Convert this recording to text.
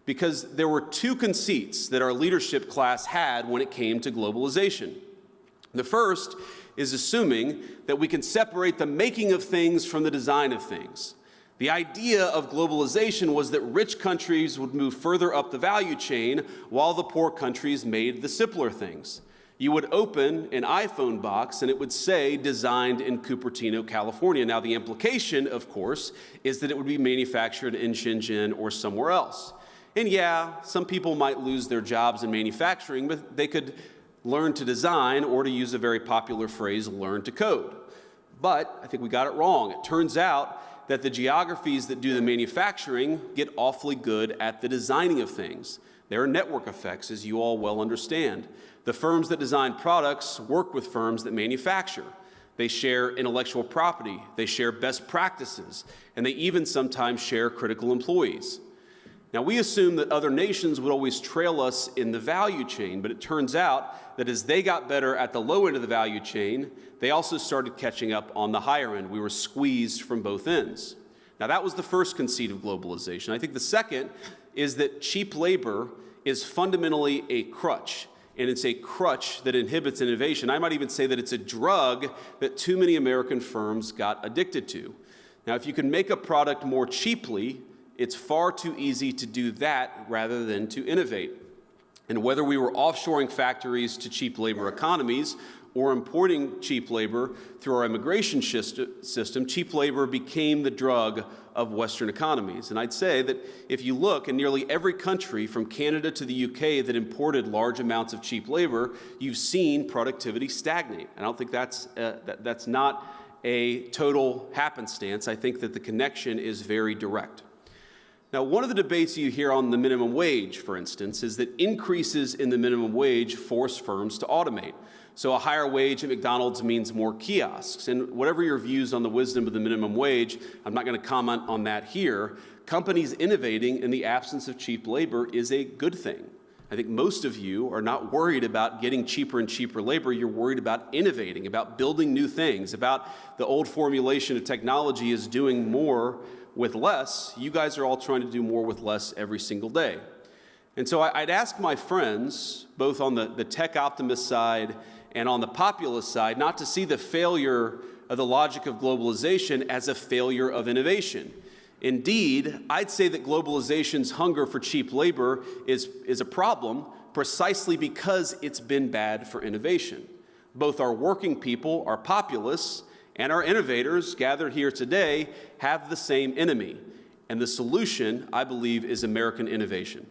because there were two conceits that our leadership class had when it came to globalization. The first is assuming that we can separate the making of things from the design of things. The idea of globalization was that rich countries would move further up the value chain while the poor countries made the simpler things. You would open an iPhone box and it would say designed in Cupertino, California. Now the implication, of course, is that it would be manufactured in Shenzhen or somewhere else. And yeah, some people might lose their jobs in manufacturing, but they could learn to design, or to use a very popular phrase, learn to code. But I think we got it wrong. It turns out that the geographies that do the manufacturing get awfully good at the designing of things. There are network effects, as you all well understand. The firms that design products work with firms that manufacture. They share intellectual property, they share best practices, and they even sometimes share critical employees. Now, we assume that other nations would always trail us in the value chain, but it turns out that as they got better at the low end of the value chain, they also started catching up on the higher end. We were squeezed from both ends. Now, that was the first conceit of globalization. I think the second is that cheap labor is fundamentally a crutch, and it's a crutch that inhibits innovation. I might even say that it's a drug that too many American firms got addicted to. Now, if you can make a product more cheaply, it's far too easy to do that rather than to innovate. And whether we were offshoring factories to cheap labor economies or importing cheap labor through our immigration system, cheap labor became the drug of Western economies. And I'd say that if you look in nearly every country from Canada to the UK that imported large amounts of cheap labor, you've seen productivity stagnate. I don't think that's not a total happenstance. I think that the connection is very direct. Now, one of the debates you hear on the minimum wage, for instance, is that increases in the minimum wage force firms to automate. So a higher wage at McDonald's means more kiosks. And whatever your views on the wisdom of the minimum wage, I'm not going to comment on that here. Companies innovating in the absence of cheap labor is a good thing. I think most of you are not worried about getting cheaper and cheaper labor. You're worried about innovating, about building new things, about the old formulation of technology is doing more with less. You guys are all trying to do more with less every single day. And so I'd ask my friends, both on the tech optimist side and on the populist side, not to see the failure of the logic of globalization as a failure of innovation. Indeed, I'd say that globalization's hunger for cheap labor is a problem precisely because it's been bad for innovation. Both our working people, our populists, and our innovators gathered here today have the same enemy. And the solution, I believe, is American innovation.